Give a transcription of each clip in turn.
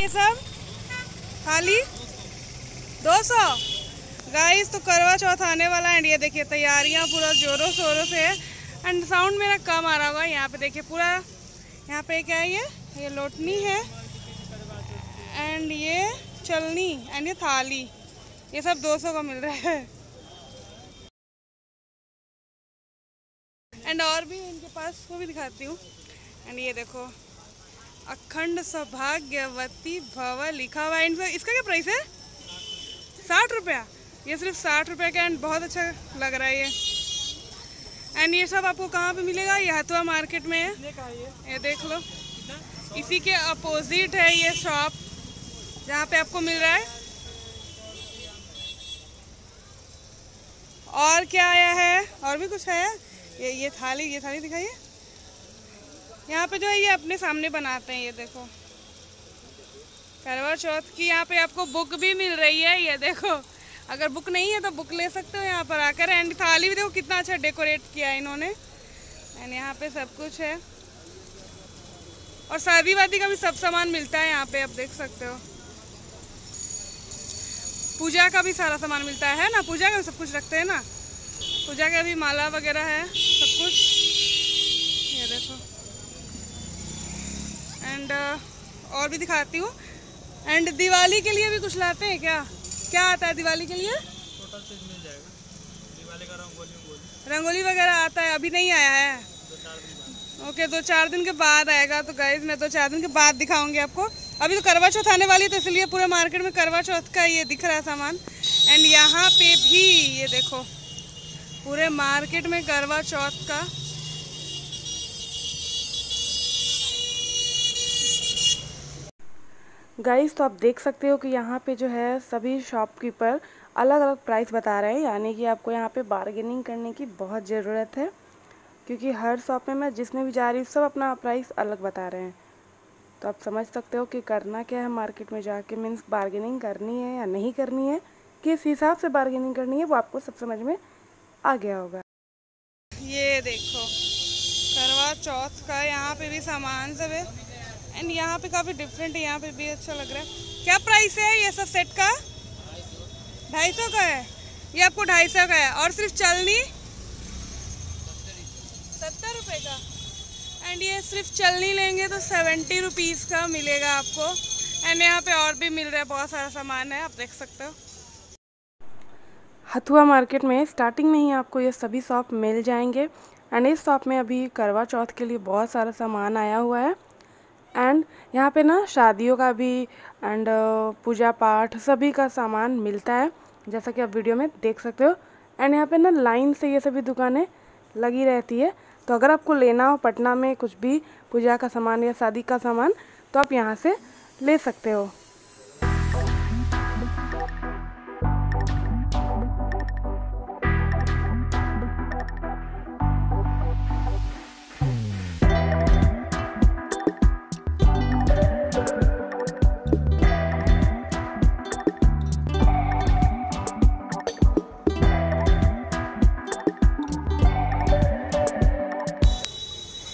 ये सब खाली 200 गाइस। तो करवा चौथ आने वाला है एंड ये देखिए तैयारियां पूरा जोरों शोरों से है। एंड साउंड मेरा कम आ रहा होगा। यहाँ पे देखिए पूरा, यहाँ पे क्या है, ये लोटनी है एंड ये चलनी एंड ये थाली, ये सब 200 का मिल रहा है। एंड और भी इनके पास वो भी दिखाती हूँ। एंड ये देखो अखंड सौभाग्यवती भव लिखा हुआ है। इसका क्या प्राइस है? 60 रुपया। ये सिर्फ 60 रुपये का एंड बहुत अच्छा लग रहा है ये। एंड ये सब आपको कहाँ पे मिलेगा? ये हथुआ मार्केट में है। ये देख लो, इसी के अपोजिट है ये शॉप जहाँ पे आपको मिल रहा है। और क्या आया है? और भी कुछ है। ये थाली दिखाइए। यहाँ पे जो है ये अपने सामने बनाते हैं। ये देखो करवा चौथ की यहाँ पे आपको बुक भी मिल रही है। ये देखो, अगर बुक नहीं है तो बुक ले सकते हो यहाँ पर आकर। एंड थाली भी देखो कितना अच्छा डेकोरेट किया है इन्होंने। एंड यहाँ पे सब कुछ है और शादी वादी का भी सब सामान मिलता है यहाँ पे, आप देख सकते हो। पूजा का भी सारा सामान मिलता है ना, पूजा का भी सब कुछ रखते हैं ना, पूजा का भी माला वगैरह है सब कुछ। ये देखो एंड और भी दिखाती हूँ। एंड दिवाली के लिए भी कुछ लाते हैं क्या? क्या आता है दिवाली के लिए? टोटल चीज मिल जाएगा। दिवाली का रंगोली वगैरह आता है, अभी नहीं आया है। 2-4 दिन बाद। ओके, 2-4 दिन के बाद आएगा। तो गाइज मैं 2-4 दिन के बाद दिखाऊंगी आपको। अभी तो करवा चौथ आने वाली है तो इसलिए पूरे मार्केट में करवा चौथ का ये दिख रहा है सामान। एंड यहाँ पे भी ये देखो पूरे मार्केट में करवा चौथ का गाइस। तो आप देख सकते हो कि यहाँ पे जो है सभी शॉपकीपर अलग अलग प्राइस बता रहे हैं, यानी कि आपको यहाँ पे बार्गेनिंग करने की बहुत ज़रूरत है, क्योंकि हर शॉप में मैं जिसमें भी जा रही हूँ सब अपना प्राइस अलग बता रहे हैं। तो आप समझ सकते हो कि करना क्या है मार्केट में जाके, मीन्स बार्गेनिंग करनी है या नहीं करनी है, किस हिसाब से बार्गेनिंग करनी है, वो आपको सब समझ में आ गया होगा। ये देखो करवा चौथ का यहाँ पे भी सामान सब है एंड यहाँ पे काफ़ी डिफरेंट है, यहाँ पे भी अच्छा लग रहा है। क्या प्राइस है ये सब सेट का? 250 का है। ये आपको 250 का है। और सिर्फ चलनी 70 रुपये का। एंड ये सिर्फ चलनी लेंगे तो 70 रुपीज़ का मिलेगा आपको। एंड यहाँ पे और भी मिल रहा है, बहुत सारा सामान है, आप देख सकते हो। हथुआ मार्केट में स्टार्टिंग में ही आपको ये सभी शॉप मिल जाएंगे। एंड इस शॉप में अभी करवा चौथ के लिए बहुत सारा सामान आया हुआ है। एंड यहाँ पे ना शादियों का भी एंड पूजा पाठ सभी का सामान मिलता है, जैसा कि आप वीडियो में देख सकते हो। एंड यहाँ पे ना लाइन से ये सभी दुकानें लगी रहती है। तो अगर आपको लेना हो पटना में कुछ भी पूजा का सामान या शादी का सामान तो आप यहाँ से ले सकते हो।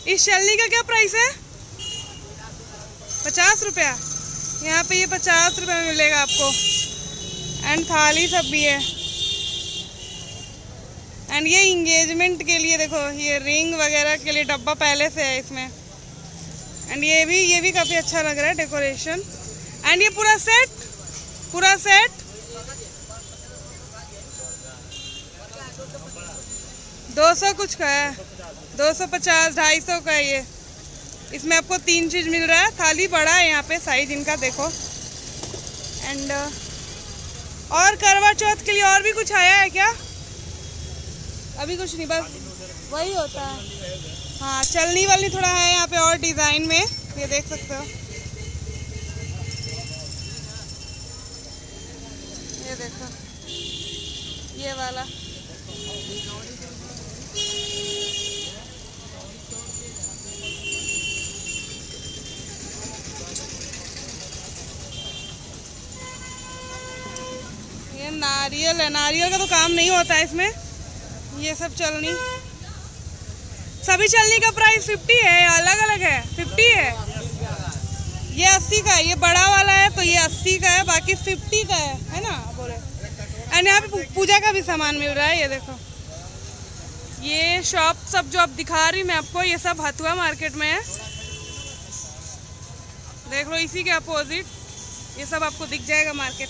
इस चलनी का क्या प्राइस है? 50 रुपया। यहाँ पे ये 50 रुपये में मिलेगा आपको। एंड थाली सब भी है। एंड ये इंगेजमेंट के लिए देखो, ये रिंग वगैरह के लिए डब्बा पहले से है इसमें। एंड ये भी काफ़ी अच्छा लग रहा है डेकोरेशन। एंड ये पूरा सेट 200 कुछ का है, 250, 250 का है ये। इसमें आपको 3 चीज़ मिल रहा है। थाली बड़ा है यहाँ पे, साइज इनका देखो। एंड और करवा चौथ के लिए और भी कुछ आया है क्या? अभी कुछ नहीं, बस वही होता है। हाँ, चलनी वाली थोड़ा है यहाँ पे और डिज़ाइन में, ये देख सकते हो। ये देखो ये वाला नारियल है। नारियल का तो काम नहीं होता है इसमें। ये सब चलनी, सभी चलनी का प्राइस 50 है, अलग अलग है। 50 है, ये 80 का है। ये बड़ा वाला है 30 का है, बाकी 50 का है ना बोले। एंड यहाँ पे पूजा का भी सामान मिल रहा है। ये देखो, ये शॉप सब जो अब दिखा रही मैं आपको, ये सब हथुआ मार्केट में है। देख लो, इसी के अपोजिट ये सब आपको दिख जाएगा मार्केट।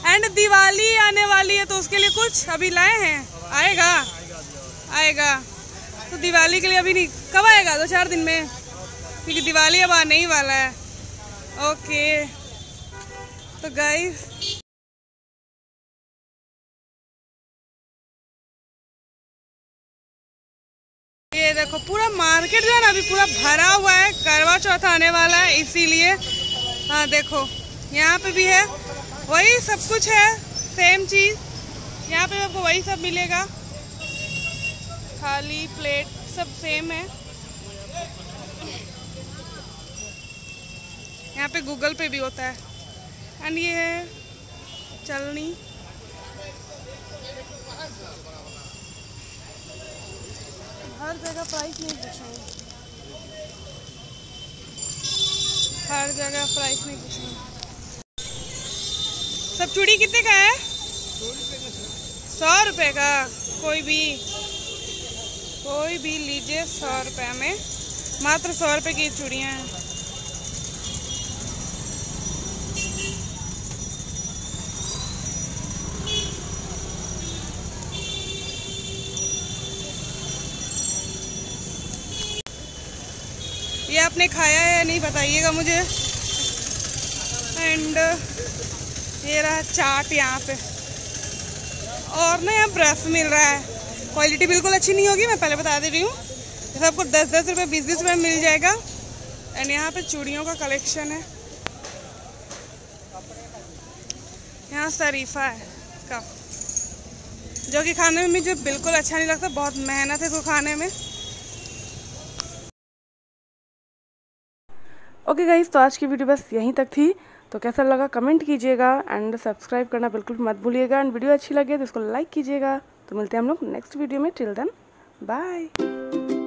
एंड दिवाली आने वाली है तो उसके लिए कुछ अभी लाए हैं, आएगा तो दिवाली के लिए अभी नहीं, कब आएगा? 2-4 दिन में, क्योंकि दिवाली अब आने ही वाला है। ओके तो गाइस, ये देखो पूरा मार्केट जो है ना अभी पूरा भरा हुआ है। करवा चौथ आने वाला है इसीलिए। हाँ देखो, यहाँ पे भी है, वही सब कुछ है, सेम चीज। यहाँ पे आपको वही सब मिलेगा, थाली प्लेट सब सेम है। यहाँ पे गूगल पे भी होता है। एंड ये है चलनी। हर जगह प्राइस नहीं पूछेंगे, हर जगह प्राइस नहीं पूछेंगे। सब चूड़ी कितने का है? 100 रुपये का। कोई भी लीजिए 100 रुपये में, मात्र 100 रुपये की चूड़ियाँ हैं। ये आपने खाया है या नहीं बताइएगा मुझे। एंड ये रहा चाट यहाँ पे। और ना यहाँ ब्रश मिल रहा है, क्वालिटी बिल्कुल अच्छी नहीं होगी, मैं पहले बता दे रही हूँ। जैसे आपको 10-10 रुपये 20-20 रुपये मिल जाएगा। एंड यहाँ पे चूड़ियों का कलेक्शन है। यहाँ शरीफा है इसका, जो कि खाने में मुझे बिल्कुल अच्छा नहीं लगता, बहुत मेहनत है इसको खाने में। ओके गाइस, तो आज की वीडियो बस यहीं तक थी। तो कैसा लगा कमेंट कीजिएगा एंड सब्सक्राइब करना बिल्कुल मत भूलिएगा। एंड वीडियो अच्छी लगे तो इसको लाइक कीजिएगा। तो मिलते हैं हम लोग नेक्स्ट वीडियो में। Till then bye.